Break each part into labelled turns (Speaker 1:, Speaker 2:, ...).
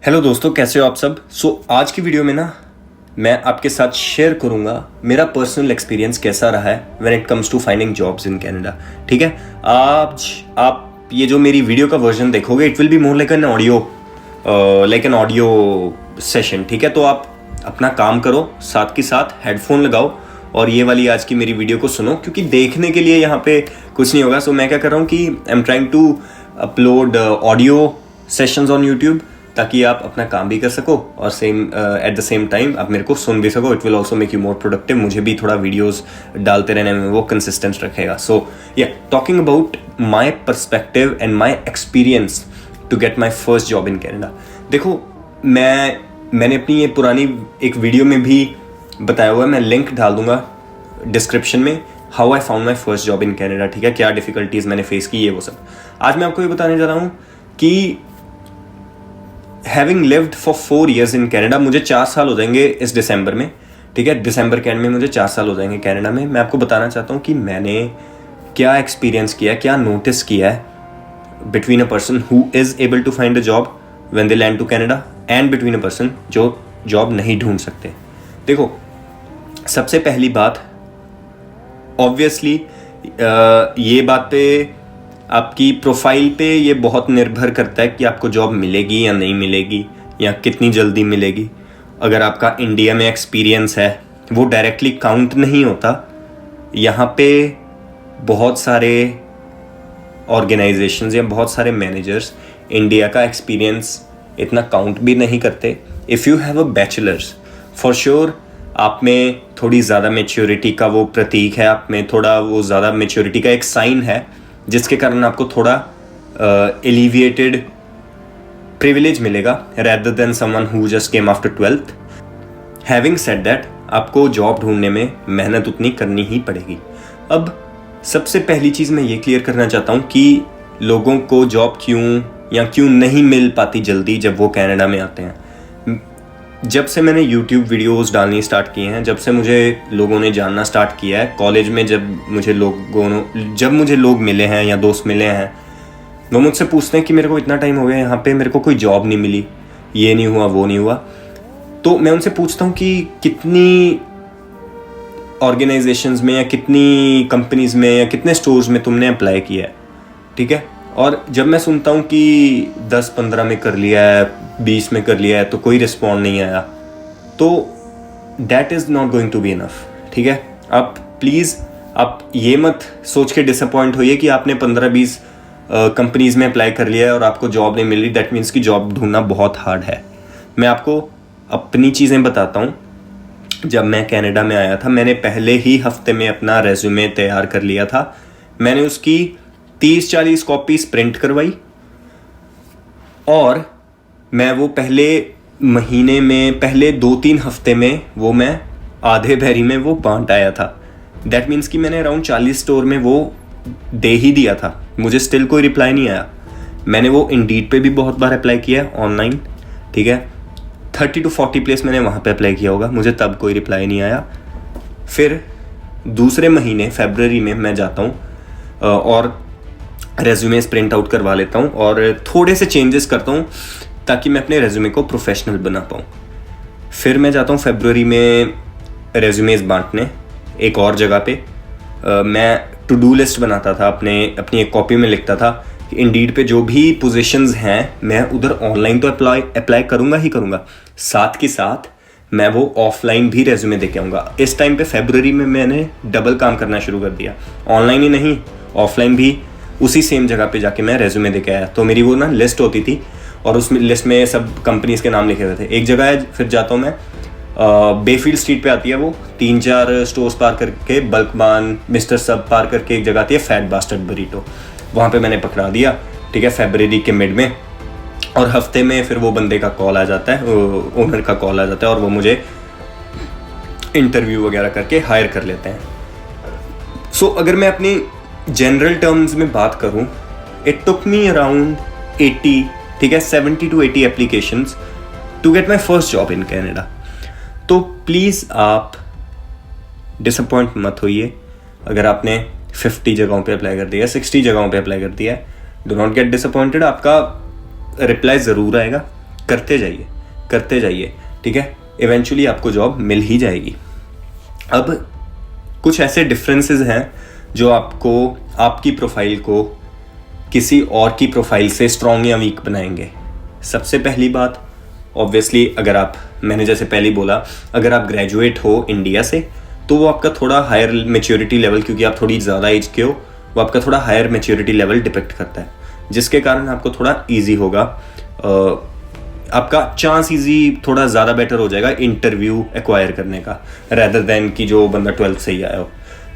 Speaker 1: Hello दोस्तों, कैसे हो आप सब। आज की वीडियो में ना मैं आपके साथ शेयर करूंगा मेरा पर्सनल एक्सपीरियंस कैसा रहा है when it comes to finding jobs in Canada. ठीक है, आज आप ये जो मेरी वीडियो का वर्जन देखोगे, it will be more like an audio session. ठीक है, तो आप अपना काम करो, साथ के साथ हेडफोन लगाओ और ये वाली आज की मेरी वीडियो को सुनो, क्योंकि देखने के लिए यहाँ पे कुछ नहीं होगा। सो मैं क्या कर रहा हूँ कि I am trying to upload audio sessions on YouTube, ताकि आप अपना काम भी कर सको और एट द सेम टाइम आप मेरे को सुन भी सको। It will also make you more productive. मुझे भी थोड़ा वीडियोस डालते रहने में वो कंसिस्टेंस रखेगा। सो या talking about my perspective and my experience to get my first job in Canada. देखो, मैंने अपनी ये पुरानी एक वीडियो में भी बताया हुआ है, मैं लिंक डाल दूंगा डिस्क्रिप्शन में, how I found my first job in Canada. ठीक है, क्या डिफिकल्टीज मैंने फेस की, ये वो सब। आज मैं आपको ये बताने जा रहा हूँ कि having lived for 4 years in Canada, मुझे 4 साल हो जाएंगे इस दिसंबर में। ठीक है, दिसंबर के एंड में मुझे 4 साल हो जाएंगे कनाडा में। मैं आपको बताना चाहता हूँ कि मैंने क्या एक्सपीरियंस किया, क्या नोटिस किया है between a person who is able to find a job when they land to Canada and between a person जो जॉब नहीं ढूंढ सकते। देखो, सबसे पहली बात, ऑब्वियसली ये बात पे आपकी प्रोफाइल पे ये बहुत निर्भर करता है कि आपको जॉब मिलेगी या नहीं मिलेगी, या कितनी जल्दी मिलेगी। अगर आपका इंडिया में एक्सपीरियंस है वो डायरेक्टली काउंट नहीं होता। यहाँ पे बहुत सारे ऑर्गेनाइजेशंस या बहुत सारे मैनेजर्स इंडिया का एक्सपीरियंस इतना काउंट भी नहीं करते। If you have a bachelors, for sure आप में थोड़ी ज़्यादा मेच्योरिटी का वो प्रतीक है, आप में थोड़ा वो ज़्यादा मेच्योरिटी का एक साइन है, जिसके कारण आपको थोड़ा एलिविएटेड प्रिविलेज मिलेगा rather than someone who just came after 12th। Having said that, आपको जॉब ढूंढने में मेहनत उतनी करनी ही पड़ेगी। अब सबसे पहली चीज़ मैं ये क्लियर करना चाहता हूँ कि लोगों को जॉब क्यों नहीं मिल पाती जल्दी जब वो कनाडा में आते हैं। जब से मैंने YouTube वीडियोस डालनी स्टार्ट किए हैं, जब से मुझे लोगों ने जानना स्टार्ट किया है, कॉलेज में जब मुझे लोग मिले हैं या दोस्त मिले हैं, वो मुझसे पूछते हैं कि मेरे को इतना टाइम हो गया यहाँ पे, मेरे को कोई जॉब नहीं मिली, ये नहीं हुआ, वो नहीं हुआ। तो मैं उनसे पूछता हूँ कि कितनी ऑर्गेनाइजेशंस में या कितनी कंपनीज में या कितने स्टोर्स में तुमने अप्लाई किया है। ठीक है, और जब मैं सुनता हूँ कि 10-15 में कर लिया है, 20 में कर लिया है, तो कोई रिस्पॉन्ड नहीं आया, तो that is not going to be enough. ठीक है, आप प्लीज़ आप ये मत सोच के डिसअपॉइंट होइए कि आपने 15-20 कंपनीज में अप्लाई कर लिया है और आपको जॉब नहीं मिल रही, दैट मीन्स कि जॉब ढूंढना बहुत हार्ड है। मैं आपको अपनी चीज़ें बताता हूँ। जब मैं कनाडा में आया था, मैंने पहले ही हफ्ते में अपना रेज्यूमे तैयार कर लिया था। मैंने उसकी 30-40 कॉपीज प्रिंट करवाई और मैं वो पहले महीने में, पहले 2-3 हफ्ते में वो मैं आधे भरी में वो बांट आया था। दैट मीन्स कि मैंने अराउंड 40 स्टोर में वो दे ही दिया था। मुझे स्टिल कोई रिप्लाई नहीं आया। मैंने वो इंडीड पे भी बहुत बार अप्लाई किया ऑनलाइन। ठीक है, 30 to 40 प्लेस मैंने वहाँ पे अप्लाई किया होगा, मुझे तब कोई रिप्लाई नहीं आया। फिर दूसरे महीने फरवरी में मैं जाता हूँ और रेज्यूमेस प्रिंट आउट करवा लेता हूँ और थोड़े से चेंजेस करता हूँ ताकि मैं अपने रेज्यूमे को प्रोफेशनल बना पाऊँ। फिर मैं जाता हूँ फरवरी में रेज्यूमेस बांटने एक और जगह पे। मैं टू डू लिस्ट बनाता था, अपनी एक कॉपी में लिखता था कि इंडीड पे जो भी पोजीशंस हैं मैं उधर ऑनलाइन तो अप्लाई करूँगा ही करूँगा, साथ के साथ मैं वो ऑफलाइन भी रेज्यूमे दे के आऊँगा। इस टाइम पे फरवरी में मैंने डबल काम करना शुरू कर दिया, ऑनलाइन ही नहीं ऑफलाइन भी उसी सेम जगह पे जाके मैं रेज्यूमे दे के आया। तो मेरी वो ना लिस्ट होती थी और उस लिस्ट में सब कंपनीज के नाम लिखे हुए थे। एक जगह है, फिर जाता हूँ मैं बेफील्ड स्ट्रीट पे आती है वो, 3-4 स्टोर्स पार करके, बल्कमान, मिस्टर सब पार करके एक जगह आती है फैट बास्टर्ड बरीटो, वहाँ पे मैंने पकड़ा दिया। ठीक है, फरवरी के मिड में, और हफ्ते में फिर वो बंदे का कॉल आ जाता है, ओनर का कॉल आ जाता है और वो मुझे इंटरव्यू वगैरह करके हायर कर लेते हैं। सो अगर मैं अपनी जनरल टर्म्स में बात करूं, इट टुक मी अराउंड 80, ठीक है, 70 to 80 applications to get my first job in Canada. तो प्लीज़ आप डिसअपॉइंट मत होइए अगर आपने 50 जगहों पे अप्लाई कर दिया, 60 जगहों पे अप्लाई कर दिया है। डू नॉट गेट डिसअपॉइंटेड, आपका रिप्लाई ज़रूर आएगा, करते जाइए, ठीक है, इवेंचुअली आपको जॉब मिल ही जाएगी। अब कुछ ऐसे डिफरेंसेस हैं जो आपको आपकी प्रोफाइल को किसी और की प्रोफाइल से स्ट्रॉन्ग या वीक बनाएंगे। सबसे पहली बात, ऑब्वियसली अगर आप, मैंने जैसे पहले बोला, अगर आप ग्रेजुएट हो इंडिया से तो वो आपका थोड़ा हायर मैच्योरिटी लेवल, क्योंकि आप थोड़ी ज़्यादा एज के हो, वो आपका थोड़ा हायर मैच्योरिटी लेवल डिपेक्ट करता है, जिसके कारण आपको थोड़ा ईजी होगा, आपका चांस ईजी थोड़ा ज़्यादा बेटर हो जाएगा इंटरव्यू एक्वायर करने का, रेदर देन कि जो बंदा 12th से ही आया हो,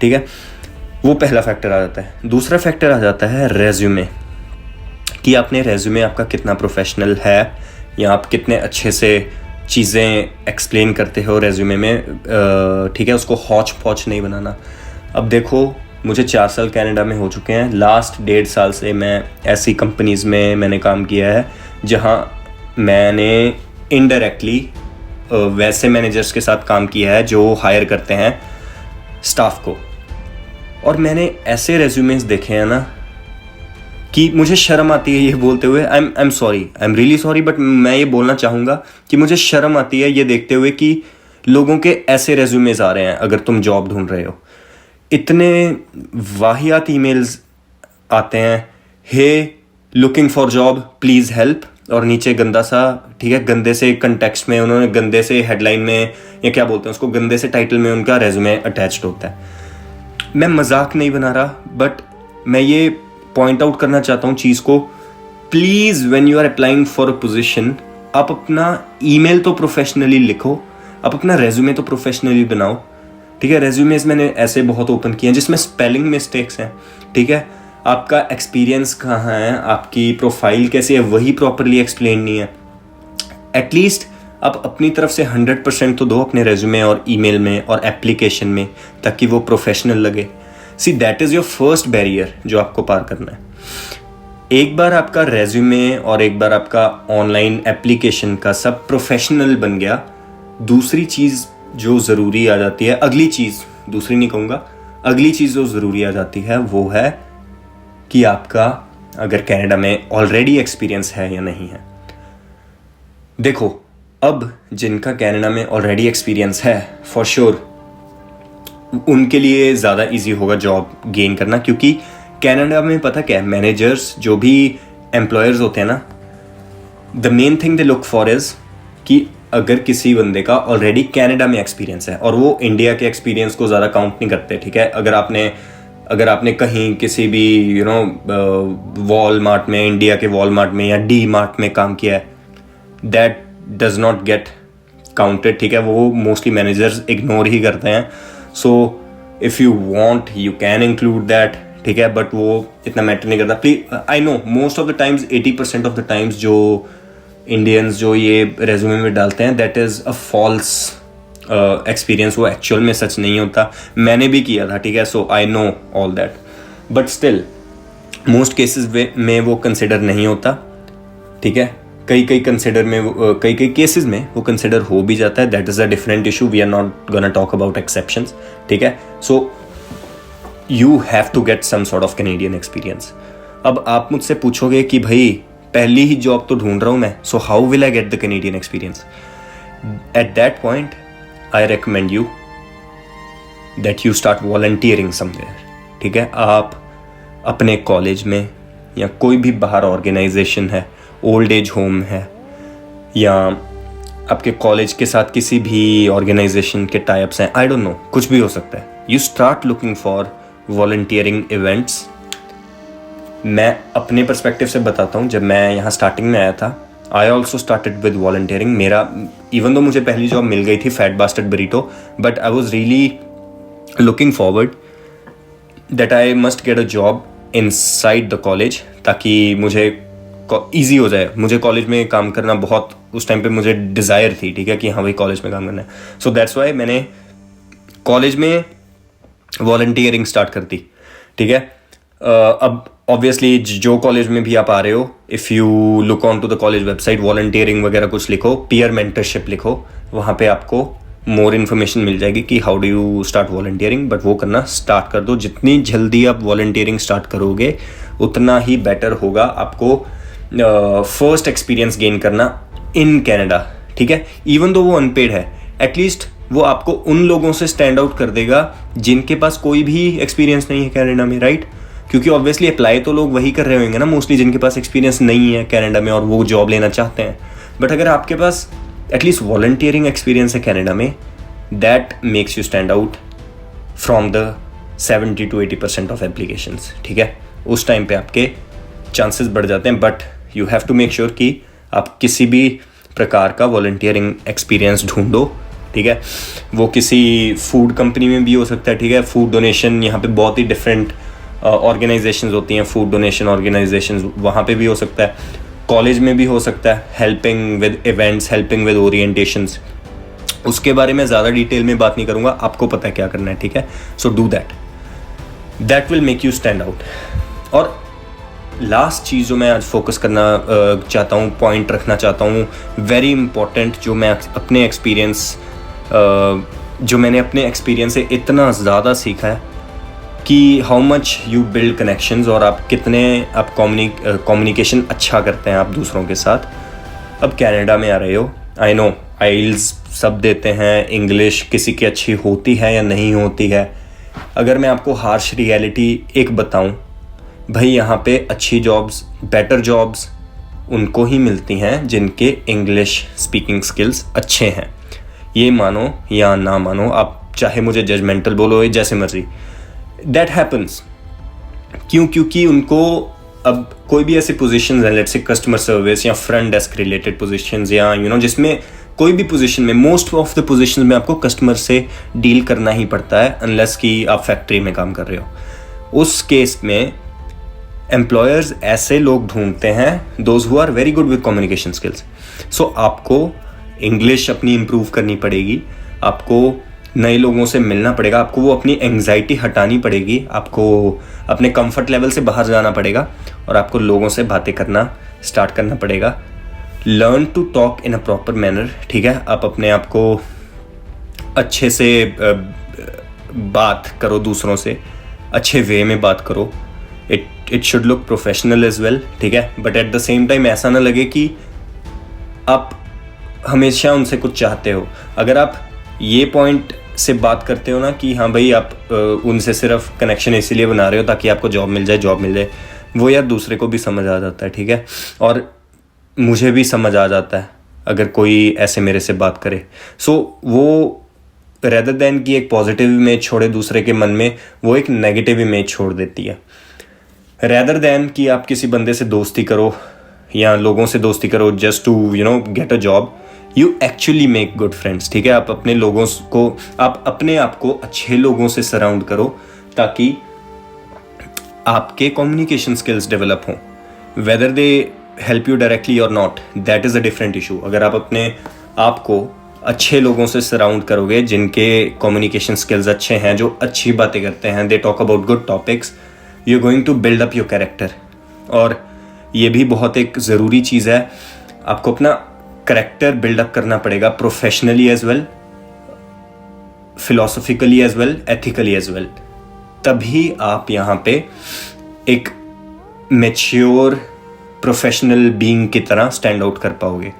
Speaker 1: ठीक है। वो पहला फैक्टर आ जाता है। दूसरा फैक्टर आ जाता है रेज्यूमे, कि आपने रेज्यूमे आपका कितना प्रोफेशनल है, या आप कितने अच्छे से चीज़ें एक्सप्लेन करते हो रेज्यूमे में, ठीक है, उसको हौच पौच नहीं बनाना। अब देखो, मुझे 4 साल कनाडा में हो चुके हैं, लास्ट 1.5 साल से मैं ऐसी कंपनीज़ में मैंने काम किया है जहां मैंने इनडायरेक्टली वैसे मैनेजर्स के साथ काम किया है जो हायर करते हैं स्टाफ को, और मैंने ऐसे रेज्यूमेस देखे हैं ना कि मुझे शर्म आती है ये बोलते हुए, I am sorry, I am really sorry, but मैं ये बोलना चाहूँगा कि मुझे शर्म आती है ये देखते हुए कि लोगों के ऐसे रेज्यूमेस आ रहे हैं अगर तुम जॉब ढूंढ रहे हो। इतने वाहियात ईमेल्स आते हैं, hey looking for job please help, और नीचे गंदा सा, ठीक है, गंदे से कंटेक्स्ट में उन्होंने गंदे से हेडलाइन में, या क्या बोलते हैं उसको, गंदे से टाइटल में उनका रेज्यूमे अटैच्ड होता है। मैं मजाक नहीं बना रहा, बट मैं ये पॉइंट आउट करना चाहता हूँ चीज़ को। Please when you are applying for a position, आप अपना ईमेल तो प्रोफेशनली लिखो, आप अपना रेज्यूमे तो प्रोफेशनली बनाओ, ठीक है। रेज्यूमेस मैंने ऐसे बहुत ओपन किए हैं जिसमें स्पेलिंग मिस्टेक्स हैं, ठीक है, आपका एक्सपीरियंस कहाँ है, आपकी प्रोफाइल कैसी है, वही प्रॉपरली एक्सप्लेन नहीं है। एटलीस्ट आप अपनी तरफ से 100% तो दो अपने रेज्यूमे और ईमेल में और एप्लीकेशन में, ताकि वो प्रोफेशनल लगे। See that is your first barrier जो आपको पार करना है। एक बार आपका रेज्यूमे और एक बार आपका ऑनलाइन एप्लीकेशन का सब प्रोफेशनल बन गया, दूसरी चीज़ जो ज़रूरी आ जाती है, अगली चीज़, दूसरी नहीं कहूँगा, अगली चीज़ जो ज़रूरी आ जाती है वो है कि आपका अगर कनाडा में ऑलरेडी एक्सपीरियंस है या नहीं है। देखो, अब जिनका कनाडा में ऑलरेडी एक्सपीरियंस है, फॉर श्योर उनके लिए ज़्यादा इजी होगा जॉब गेन करना, क्योंकि कनाडा में पता क्या है, मैनेजर्स जो भी एम्प्लॉयर्स होते हैं ना, the main thing they look for is कि अगर किसी बंदे का ऑलरेडी कनाडा में एक्सपीरियंस है, और वो इंडिया के एक्सपीरियंस को ज़्यादा काउंट नहीं करते, ठीक है। अगर आपने कहीं किसी भी वॉलमार्ट में, इंडिया के वॉलमार्ट में या डी मार्ट में काम किया है, that does not get counted, ठीक है, वो मोस्टली मैनेजर्स इग्नोर ही करते हैं। So if you want you can include that, ठीक है, बट वो इतना मैटर नहीं करता। Please, I know most of the times, 80% of the times जो इंडियंस जो ये रेज्यूमे में डालते हैं, that is a false experience, वो एक्चुअल में सच नहीं होता। मैंने भी किया था, ठीक है, so I know all that, but still most cases में वो कंसिडर नहीं होता, ठीक है। कई केसेस में वो कंसिडर हो भी जाता है, that is a different issue, we are not gonna talk about exceptions, ठीक है। So you have to get some sort of Canadian experience. अब आप मुझसे पूछोगे कि भाई पहली ही जॉब तो ढूंढ रहा हूँ मैं, so how will I get the Canadian experience? At that point I recommend you that you start volunteering somewhere, ठीक है। आप अपने कॉलेज में या कोई भी बाहर ऑर्गेनाइजेशन है, ओल्ड एज होम है, या आपके कॉलेज के साथ किसी भी ऑर्गेनाइजेशन के टाइप्स हैं, आई डोंट नो, कुछ भी हो सकता है। You start looking for volunteering events. मैं अपने पर्सपेक्टिव से बताता हूँ, जब मैं यहाँ स्टार्टिंग में आया था, I also started with volunteering. मेरा इवन दो मुझे पहली जॉब मिल गई थी, Fat Bastard Burrito, but I was really looking forward that I must get a job inside the college, ताकि मुझे ईजी हो जाए। मुझे कॉलेज में काम करना बहुत, उस टाइम पे मुझे डिज़ायर थी, ठीक है, कि हाँ भाई कॉलेज में काम करना है। सो दैट्स वाई मैंने कॉलेज में वॉलंटियरिंग स्टार्ट कर दी, ठीक है। अब ऑब्वियसली जो कॉलेज में भी आप आ रहे हो, if you look on to the college website, volunteering वगैरह कुछ लिखो, पीयर मेंटरशिप लिखो, वहाँ पे आपको मोर इन्फॉर्मेशन मिल जाएगी कि how do you start volunteering. But वो करना स्टार्ट कर दो, जितनी जल्दी आप वॉलंटियरिंग स्टार्ट करोगे उतना ही बेटर होगा। आपको फर्स्ट एक्सपीरियंस गेन करना इन कैनेडा, ठीक है, इवन दो वो अनपेड है, एटलीस्ट वो आपको उन लोगों से स्टैंड आउट कर देगा जिनके पास कोई भी एक्सपीरियंस नहीं है कनाडा में, राइट? क्योंकि ऑब्वियसली अप्लाई तो लोग वही कर रहे होंगे ना मोस्टली जिनके पास एक्सपीरियंस नहीं है कनाडा में और वो जॉब लेना चाहते हैं। बट अगर आपके पास एटलीस्ट वॉलंटियरिंग एक्सपीरियंस है कनाडा में, that makes you stand out from the 70 to 80% of applications, ठीक है? उस टाइम पे आपके चांसेस बढ़ जाते हैं। But you have to make sure कि आप किसी भी प्रकार का वॉलंटियरिंग एक्सपीरियंस ढूंढो, ठीक है? वो किसी फूड कंपनी में भी हो सकता है, ठीक है? फूड डोनेशन, यहाँ पे बहुत ही डिफरेंट ऑर्गेनाइजेशंस होती हैं, फूड डोनेशन ऑर्गेनाइजेशंस, वहाँ पे भी हो सकता है, कॉलेज में भी हो सकता है, helping with events, helping with orientations. उसके बारे में ज़्यादा डिटेल में बात नहीं करूँगा, आपको पता है क्या करना है, ठीक है? So do that will make you stand out. और लास्ट चीज़ जो मैं आज फोकस करना चाहता हूँ, पॉइंट रखना चाहता हूँ, वेरी इंपॉर्टेंट, जो मैं अपने एक्सपीरियंस जो मैंने अपने एक्सपीरियंस से इतना ज़्यादा सीखा है कि how much you build connections और आप कितने आप कम्युनिकेशन अच्छा करते हैं आप दूसरों के साथ। अब कनाडा में आ रहे हो, आई नो आइल्स सब देते हैं, इंग्लिश किसी की अच्छी होती है या नहीं होती है। अगर मैं आपको हार्श रियलिटी एक बताऊं, भाई यहाँ पे अच्छी जॉब्स, बेटर जॉब्स उनको ही मिलती हैं जिनके इंग्लिश स्पीकिंग स्किल्स अच्छे हैं। ये मानो या ना मानो, आप चाहे मुझे जजमेंटल बोलो, जैसे मर्जी, दैट हैपन्स। क्यों? क्योंकि उनको अब कोई भी ऐसी पोजीशंस हैं, लेट्स से कस्टमर सर्विस या फ्रंट डेस्क रिलेटेड पोजीशंस, या जिसमें कोई भी पोजीशन में, मोस्ट ऑफ द पोजीशंस में आपको कस्टमर से डील करना ही पड़ता है, अनलेस कि आप फैक्ट्री में काम कर रहे हो। उस केस में एम्प्लॉयर्स ऐसे लोग ढूंढते हैं those who are very good with communication skills. So आपको इंग्लिश अपनी इम्प्रूव करनी पड़ेगी, आपको नए लोगों से मिलना पड़ेगा, आपको वो अपनी एंग्जाइटी हटानी पड़ेगी, आपको अपने कंफर्ट लेवल से बाहर जाना पड़ेगा और आपको लोगों से बातें करना स्टार्ट करना पड़ेगा। Learn to talk in a proper manner, ठीक है? आप अपने आप को अच्छे से बात करो, दूसरों से अच्छे वे में बात करो। It should look professional as well, ठीक है? But at the same time ऐसा ना लगे कि आप हमेशा उनसे कुछ चाहते हो। अगर आप ये पॉइंट से बात करते हो ना कि हाँ भाई आप उनसे सिर्फ कनेक्शन इसीलिए बना रहे हो ताकि आपको जॉब मिल जाए, वो यार दूसरे को भी समझ आ जाता है, ठीक है? और मुझे भी समझ आ जाता है अगर कोई ऐसे मेरे से बात करे। सो वो रेदर देन कि एक पॉजिटिव इमेज छोड़े दूसरे के मन में, वो एक नेगेटिव इमेज छोड़ देती है। रेदर देन कि आप किसी बंदे से दोस्ती करो या लोगों से दोस्ती करो just to get a job, you actually make good friends, ठीक है? आप अपने लोगों को, आप अपने आप को अच्छे लोगों से सराउंड करो ताकि आपके कम्युनिकेशन स्किल्स डेवलप हों। Whether they help you directly और not, that is a different issue. अगर आप अपने आप को अच्छे लोगों से सराउंड करोगे जिनके कम्युनिकेशन स्किल्स अच्छे हैं, जो अच्छी बातें करते हैं, they talk about good topics, you are going to build up your character. और ये भी बहुत एक ज़रूरी चीज़ है, आपको अपना करेक्टर बिल्डअप करना पड़ेगा, professionally as well, philosophically as well, ethically as well. तभी आप यहाँ पे एक मैच्योर प्रोफेशनल बीइंग की तरह स्टैंड आउट कर पाओगे,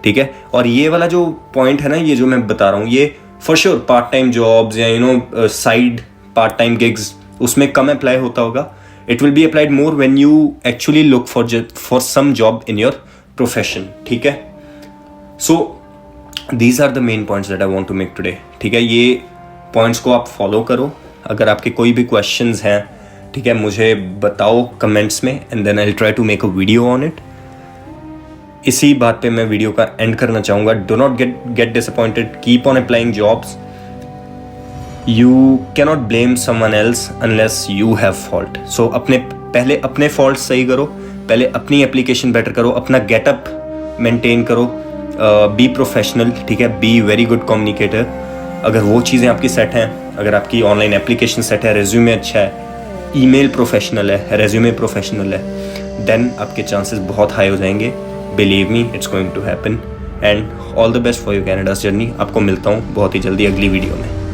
Speaker 1: ठीक है? और ये वाला जो पॉइंट है ना, ये जो मैं बता रहा हूँ, ये for sure part time jobs या साइड पार्ट टाइम गिग्स, उसमें कम अप्लाई होता होगा। It will be applied more when you actually look for some job in your profession, ठीक है? So these are the main points that I want to make today, ठीक है? ये points को आप फॉलो करो। अगर आपके कोई भी क्वेश्चंस हैं, ठीक है, मुझे बताओ कमेंट्स में, and then I will try to make a video on it. इसी बात पे मैं वीडियो का एंड करना चाहूँगा। Do not get disappointed, keep on applying jobs. You cannot blame someone else unless you have fault. So पहले अपने fault सही करो, पहले अपनी एप्लीकेशन बेटर करो, अपना गेटअप मेंटेन करो, बी प्रोफेशनल, ठीक है? Be very good communicator. अगर वो चीज़ें आपकी सेट हैं, अगर आपकी ऑनलाइन एप्लीकेशन सेट है, रेज्यूमे अच्छा है, ईमेल प्रोफेशनल है, रेज्यूमे प्रोफेशनल है, देन आपके चांसेस बहुत हाई हो जाएंगे। Believe me, it's going to happen. And all the best for your Canada's journey. आपको मिलता हूँ बहुत ही जल्दी अगली वीडियो में।